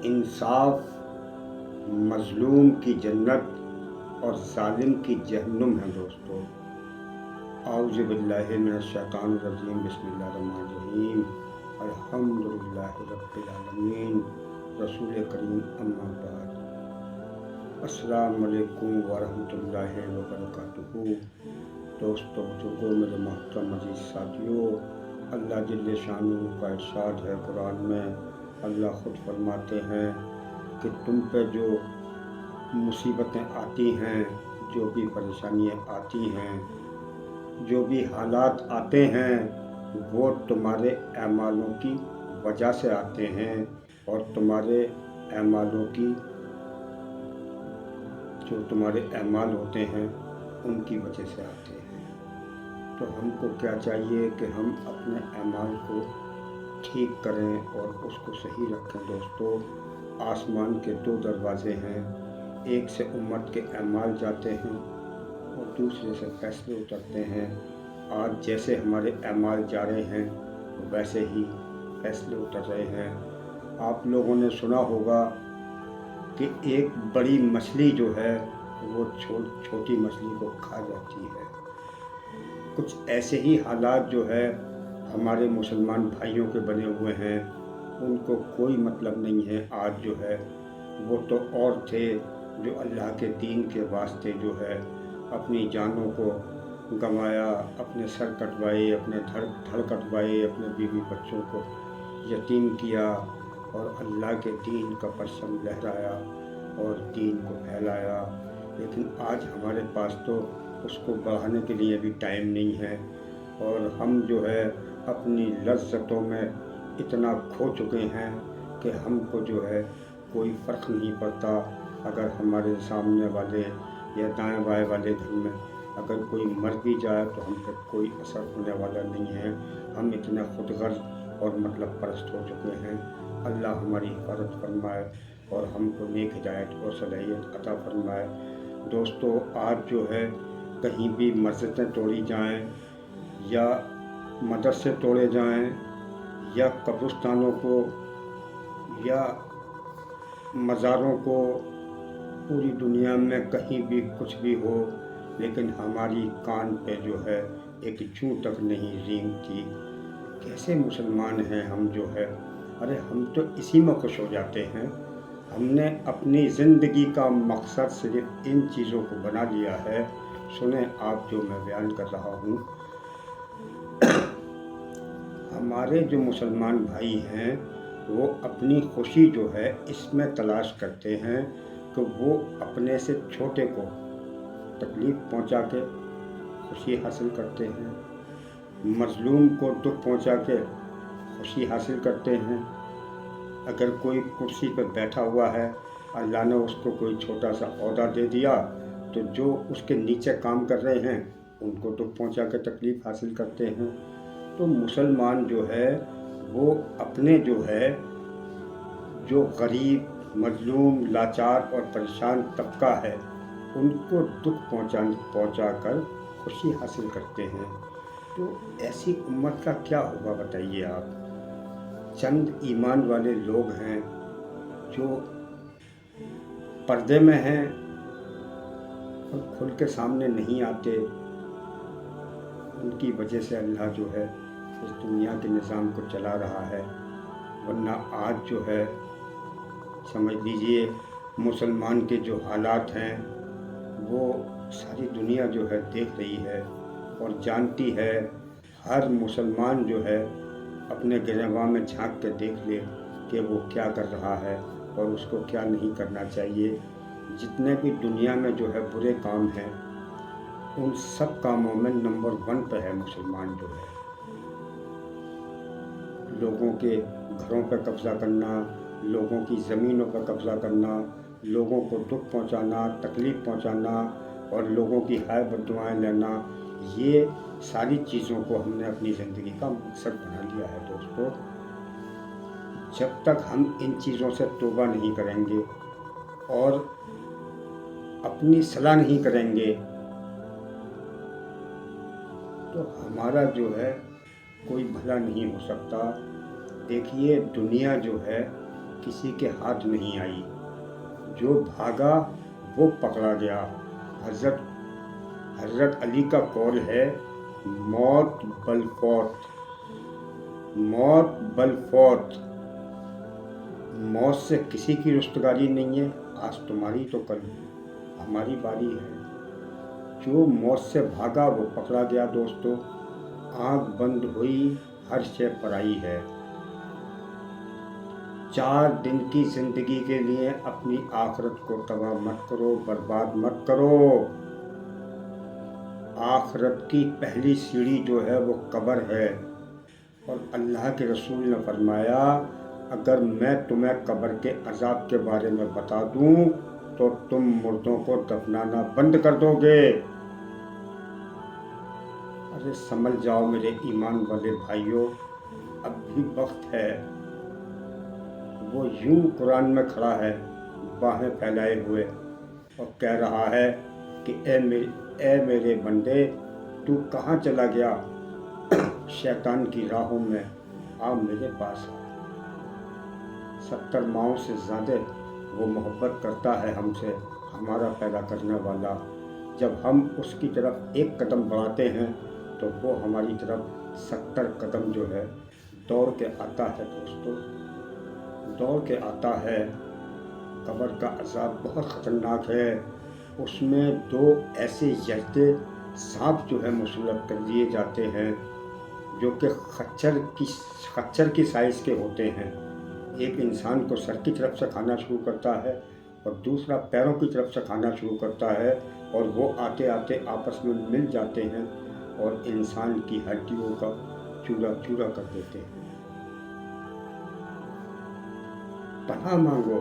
انصاف مظلوم کی جنت اور ظالم کی جہنم ہے دوستو۔ اعوذ باللہ من الشیطان الرجیم، بسم اللہ الرحمن الرحیم، الحمدللہ رب العالمین، رسول کریم، اما بعد۔ السلام علیکم ورحمۃ اللہ وبرکاتہ۔ دوستو، بزرگوں، میرے محترم عزیز ساتھیوں، اللہ جل شانہ کا ارشاد ہے قرآن میں، اللہ خود فرماتے ہیں کہ تم پہ جو مصیبتیں آتی ہیں، جو بھی پریشانیاں آتی ہیں، جو بھی حالات آتے ہیں، وہ تمہارے اعمالوں کی وجہ سے آتے ہیں، اور تمہارے اعمالوں کی جو تمہارے اعمال ہوتے ہیں ان کی وجہ سے آتے ہیں۔ تو ہم کو کیا چاہیے کہ ہم اپنے اعمال کو ٹھیک کریں اور اس کو صحیح رکھیں۔ دوستو، آسمان کے دو دروازے ہیں، ایک سے امت کے اعمال جاتے ہیں اور دوسرے سے فیصلے اترتے ہیں۔ آج جیسے ہمارے اعمال جا رہے ہیں ویسے ہی فیصلے اتر رہے ہیں۔ آپ لوگوں نے سنا ہوگا کہ ایک بڑی مچھلی جو ہے وہ چھوٹی مچھلی کو کھا جاتی ہے۔ کچھ ایسے ہی حالات جو ہے ہمارے مسلمان بھائیوں کے بنے ہوئے ہیں، ان کو کوئی مطلب نہیں ہے۔ آج جو ہے وہ تو اور تھے جو اللہ کے دین کے واسطے جو ہے اپنی جانوں کو گنوایا، اپنے سر کٹوائے، اپنے دھڑ کٹوائے، اپنے بیوی بچوں کو یتیم کیا اور اللہ کے دین کا پرچم لہرایا اور دین کو پھیلایا۔ لیکن آج ہمارے پاس تو اس کو بڑھانے کے لیے بھی ٹائم نہیں ہے، اور ہم جو ہے اپنی لذتوں میں اتنا کھو چکے ہیں کہ ہم کو جو ہے کوئی فرق نہیں پڑتا اگر ہمارے سامنے والے یا دائیں بائیں والے گھر میں اگر کوئی مر بھی جائے تو ہم پہ کوئی اثر ہونے والا نہیں ہے۔ ہم اتنے خود غرض اور مطلب پرست ہو چکے ہیں۔ اللہ ہماری حفاظت فرمائے اور ہم کو نیک ہدایت اور صلاحیت عطا فرمائے۔ دوستو، آج جو ہے کہیں بھی مسجدیں توڑی جائیں یا مدرسے توڑے جائیں یا قبرستانوں کو یا مزاروں کو، پوری دنیا میں کہیں بھی کچھ بھی ہو، لیکن ہماری کان پہ جو ہے ایک جوں تک نہیں رینگتی۔ کیسے مسلمان ہیں ہم جو ہے؟ ارے ہم تو اسی میں خوش ہو جاتے ہیں۔ ہم نے اپنی زندگی کا مقصد صرف ان چیزوں کو بنا لیا ہے۔ سنیں آپ جو میں بیان کر رہا ہوں۔ ہمارے جو مسلمان بھائی ہیں وہ اپنی خوشی جو ہے اس میں تلاش کرتے ہیں کہ وہ اپنے سے چھوٹے کو تکلیف پہنچا کے خوشی حاصل کرتے ہیں، مظلوم کو دکھ پہنچا کے خوشی حاصل کرتے ہیں۔ اگر کوئی کرسی پہ بیٹھا ہوا ہے، اللہ نے اس کو کوئی چھوٹا سا عہدہ دے دیا تو جو اس کے نیچے کام کر رہے ہیں ان کو دکھ پہنچا کے تکلیف حاصل کرتے ہیں۔ تو مسلمان جو ہے وہ اپنے جو ہے جو غریب، مظلوم، لاچار اور پریشان طبقہ ہے ان کو دکھ پہنچا کر خوشی حاصل کرتے ہیں۔ تو ایسی امت کا کیا ہوگا بتائیے آپ؟ چند ایمان والے لوگ ہیں جو پردے میں ہیں اور کھل کے سامنے نہیں آتے، ان کی وجہ سے اللہ جو ہے اس دنیا کے نظام کو چلا رہا ہے۔ ورنہ آج جو ہے سمجھ لیجئے مسلمان کے جو حالات ہیں وہ ساری دنیا جو ہے دیکھ رہی ہے اور جانتی ہے۔ ہر مسلمان جو ہے اپنے گریباں میں جھانک کے دیکھ لے کہ وہ کیا کر رہا ہے اور اس کو کیا نہیں کرنا چاہیے۔ جتنے بھی دنیا میں جو ہے برے کام ہیں ان سب کاموں میں نمبر 1 پہ ہے مسلمان جو ہے۔ لوگوں کے گھروں پہ قبضہ کرنا، لوگوں کی زمینوں پر قبضہ کرنا، لوگوں کو دکھ پہنچانا، تکلیف پہنچانا اور لوگوں کی ہائے بددعائیں لینا، یہ ساری چیزوں کو ہم نے اپنی زندگی کا مقصد بنا لیا ہے۔ دوستو، جب تک ہم ان چیزوں سے توبہ نہیں کریں گے اور اپنی صلاح نہیں کریں گے تو ہمارا جو ہے کوئی بھلا نہیں ہو سکتا۔ دیکھیے دنیا جو ہے کسی کے ہاتھ نہیں آئی، جو بھاگا وہ پکڑا گیا۔ حضرت علی کا قول ہے، موت بالفوت، موت بالفوت، موت سے کسی کی رستگاری نہیں ہے۔ آج تمہاری تو کل ہماری باری ہے۔ جو موت سے بھاگا وہ پکڑا گیا دوستو۔ آنکھ بند ہوئی ہر شے پرائی ہے۔ 4 دن کی زندگی کے لیے اپنی آخرت کو تباہ مت کرو، برباد مت کرو۔ آخرت کی پہلی سیڑھی جو ہے وہ قبر ہے، اور اللہ کے رسول نے فرمایا، اگر میں تمہیں قبر کے عذاب کے بارے میں بتا دوں تو تم مردوں کو دفنانا بند کر دو گے۔ ارے سمجھ جاؤ میرے ایمان والے بھائیوں، اب بھی وقت ہے۔ وہ یوں قرآن میں کھڑا ہے باہیں پھیلائے ہوئے اور کہہ رہا ہے کہ اے میرے بندے، تو کہاں چلا گیا؟ شیطان کی راہوں میں آ میرے پاس آ۔ 70 ماؤں سے زیادہ وہ محبت کرتا ہے ہم سے، ہمارا پیدا کرنے والا۔ جب ہم اس کی طرف ایک قدم بڑھاتے ہیں تو وہ ہماری طرف 70 قدم جو ہے دوڑ کے آتا ہے دوستو، دوڑ کے آتا ہے۔ قبر کا عذاب بہت خطرناک ہے۔ اس میں 2 ایسے زہریلے سانپ جو ہے مسلط کر دیے جاتے ہیں، جو کہ خچر کی سائز کے ہوتے ہیں۔ ایک انسان کو سر کی طرف سے کھانا شروع کرتا ہے اور دوسرا پیروں کی طرف سے کھانا شروع کرتا ہے، اور وہ آتے آتے آپس میں مل جاتے ہیں اور انسان کی ہڈیوں کا چورا چورا کر دیتے ہیں۔ پناہ مانگو،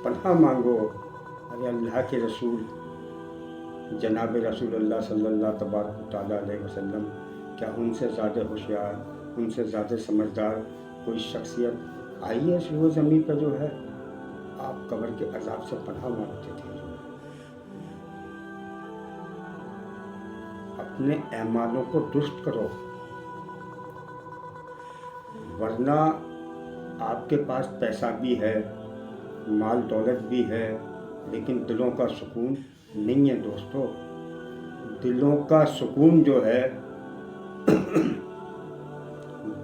پناہ مانگو۔ ارے اللہ کے رسول جناب رسول اللہ صلی اللہ تبارک تعالیٰ علیہ وسلم، کیا ان سے زیادہ ہوشیار، ان سے زیادہ سمجھدار کوئی شخصیت آئی ہے اس روئے زمین پہ جو ہے آپ قبر کے عذاب سے پناہ مانگتے تھے؟ اپنے اعمالوں کو درست کرو، ورنہ آپ کے پاس پیسہ بھی ہے، مال دولت بھی ہے، لیکن دلوں کا سکون نہیں ہے دوستو۔ دلوں کا سکون جو ہے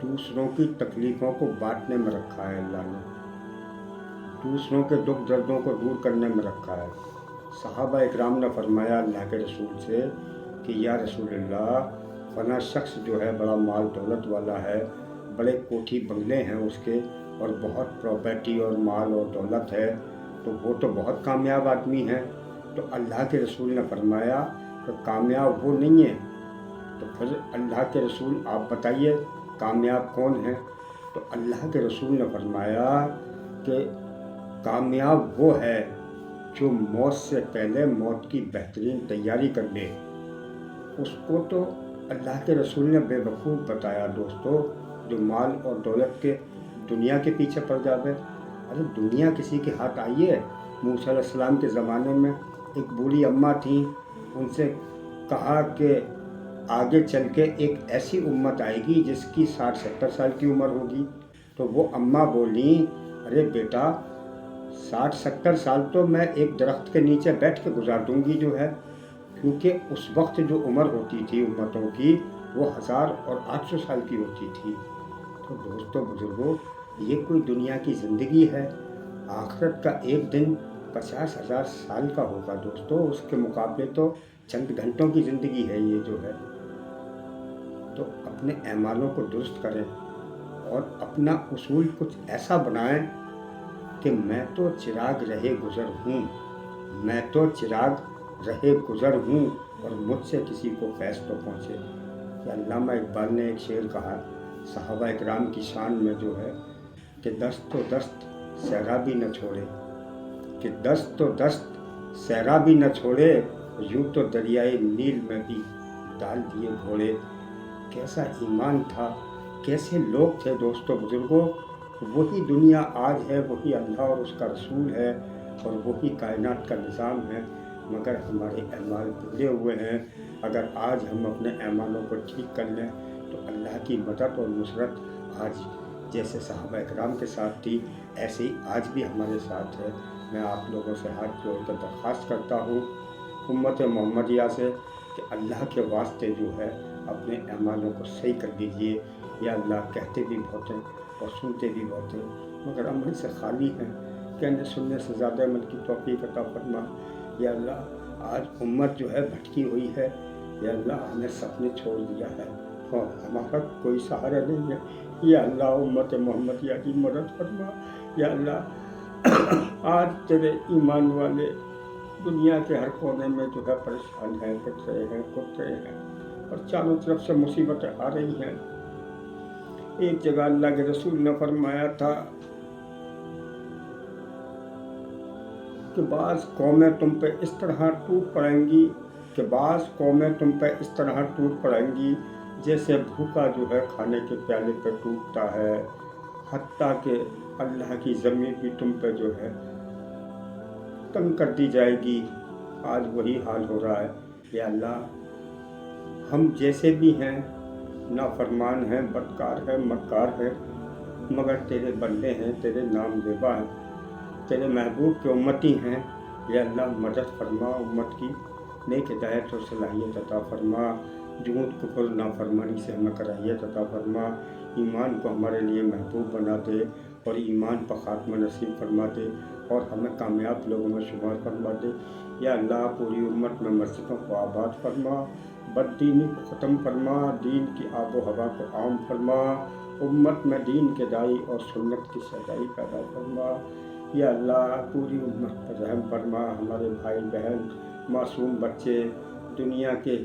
دوسروں کی تکلیفوں کو بانٹنے میں رکھا ہے اللہ نے، دوسروں کے دکھ دردوں کو دور کرنے میں رکھا ہے۔ صحابہ اکرام نے فرمایا اللہ کے رسول سے کہ یا رسول اللہ، فلاں شخص جو ہے بڑا مال دولت والا ہے، بڑے کوٹھی بنگلے ہیں اس کے، اور بہت پراپرٹی اور مال اور دولت ہے، تو وہ تو بہت کامیاب آدمی ہے۔ تو اللہ کے رسول نے فرمایا کہ کامیاب وہ نہیں ہے، تو پھر اللہ کے رسول آپ بتائیے کامیاب کون ہے؟ تو اللہ کے رسول نے فرمایا کہ کامیاب وہ ہے جو موت سے پہلے موت کی بہترین تیاری کر لے۔ اس کو تو اللہ کے رسول نے بے وقوف بتایا دوستو، جو مال اور دولت کے دنیا کے پیچھے پڑ جاوے۔ ارے دنیا کسی کے ہاتھ آئی ہے؟ موسیٰ علیہ السلام کے زمانے میں ایک بوڑھی اماں تھیں، ان سے کہا کہ آگے چل کے ایک ایسی امت آئے گی جس کی 60-70 سال کی عمر ہوگی۔ تو وہ اماں بولیں، ارے بیٹا 60-70 سال تو میں ایک درخت کے نیچے بیٹھ کے گزار دوں گی جو ہے، کیونکہ اس وقت جو عمر ہوتی تھی امتوں کی وہ 1000 اور 800 سال کی ہوتی تھی۔ تو دوستو بزرگوں، یہ کوئی دنیا کی زندگی ہے؟ آخرت کا ایک دن 50,000 سال کا ہوگا دوستو، اس کے مقابلے تو چند گھنٹوں کی زندگی ہے یہ جو ہے۔ تو اپنے اعمالوں کو درست کریں اور اپنا اصول کچھ ایسا بنائیں کہ میں تو چراغ رہے گزر ہوں، میں تو چراغ رہے گزر ہوں، اور مجھ سے کسی کو فیض تو پہنچے۔ کہ علامہ اقبال نے ایک شعر کہا صحابہ اکرام کی شان میں جو ہے کہ دست و دست سیرابی نہ چھوڑے، کہ دست و دست سیرابی نہ چھوڑے، یوں تو دریائے نیل میں بھی ڈال دیے گھوڑے۔ کیسا ایمان تھا، کیسے لوگ تھے دوستو بزرگوں۔ وہی دنیا آج ہے، وہی اللہ اور اس کا رسول ہے، اور وہی کائنات کا نظام ہے، مگر ہمارے اعمال بگڑے ہوئے ہیں۔ اگر آج ہم اپنے اعمالوں کو ٹھیک کر لیں تو اللہ کی مدد اور نصرت آج جیسے صحابہ اکرام کے ساتھ تھی ایسے ہی آج بھی ہمارے ساتھ ہے۔ میں آپ لوگوں سے ہاتھ جوڑ کر درخواست کرتا ہوں امت محمدیہ سے کہ اللہ کے واسطے جو ہے اپنے اعمالوں کو صحیح کر دیجئے۔ یا اللہ کہتے بھی بہت ہیں اور سنتے بھی بہت ہیں مگر عمل سے خالی ہیں، کہنے سننے سے زیادہ عمل کی توفیق عطا فرما۔ یا اللہ آج امت جو ہے بھٹکی ہوئی ہے، یا اللہ ہمیں سب نے چھوڑ دیا ہے اور ہمارا کوئی سہارا نہیں ہے۔ یا اللہ امت محمدیہ کی مدد فرما۔ یا اللہ آج تیرے ایمان والے دنیا کے ہر کونے میں جو ہے پریشان ہیں، کٹ رہے ہیں اور چاروں طرف سے مصیبتیں آ رہی ہیں۔ ایک جگہ اللہ کے رسول نے فرمایا تھا کہ بعض قومیں تم پہ اس طرح ٹوٹ پڑیں گی جیسے بھوکا جو ہے کھانے کے پیالے پہ ٹوٹتا ہے، حتیٰ کہ اللہ کی زمین بھی تم پہ جو ہے تنگ کر دی جائے گی۔ آج وہی حال ہو رہا ہے۔ یا اللہ ہم جیسے بھی ہیں نافرمان ہیں، بدکار ہیں، مکار ہیں، مگر تیرے بندے ہیں، تیرے نام زیبا ہیں، تیرے محبوب کے امتی ہیں۔ یا اللہ مدد فرما، امت کی نیک ہدایت اور صلاحیت عطا فرما، جھوٹ کفر نافرمانی سے ہمیں کراہیت عطا فرما، ایمان کو ہمارے لیے محبوب بنا دے اور ایمان پر خاتمہ نصیب فرما دے اور ہمیں کامیاب لوگوں میں شمار فرما دے۔ یا اللہ پوری امت میں مسجدوں کو آباد فرما، بددینی کو ختم فرما، دین کی آب و ہوا کو عام فرما، امت میں دین کے دائی اور سنت کی سجائی پیدا فرما۔ یا اللہ پوری امت پر رحم فرما، ہمارے بھائی بہن معصوم بچے دنیا کے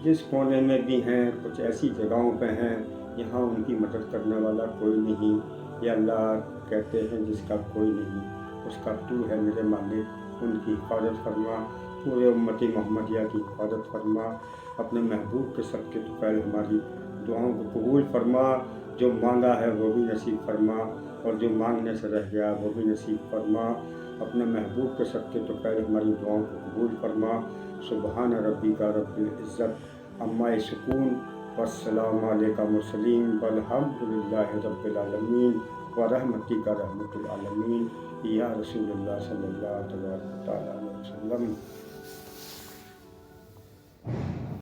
جس کونے میں بھی ہیں، کچھ ایسی جگہوں پہ ہیں یہاں ان کی مدد کرنے والا کوئی نہیں۔ یا اللہ کہتے ہیں جس کا کوئی نہیں اس کا تو ہے میرے مالک، ان کی حفاظت فرما، پورے امتی محمدیہ کی حفاظت فرما، اپنے محبوب کے صدقے تو پہلے ہماری دعاؤں کو قبول فرما، جو مانگا ہے وہ بھی نصیب فرما اور جو مانگنے سے رہ گیا وہ بھی نصیب فرما، اپنے محبوب کے صدقے تو پہلے ہماری دعاؤں کو قبول فرما۔ سبحان ربک رب العزت عما یصفون والسلام علیک المرسلین والحمد للہ رب العالمین ورحمتک رحمت العالمین یا رسول اللہ صلی اللہ تعالیٰ علیہ وسلم۔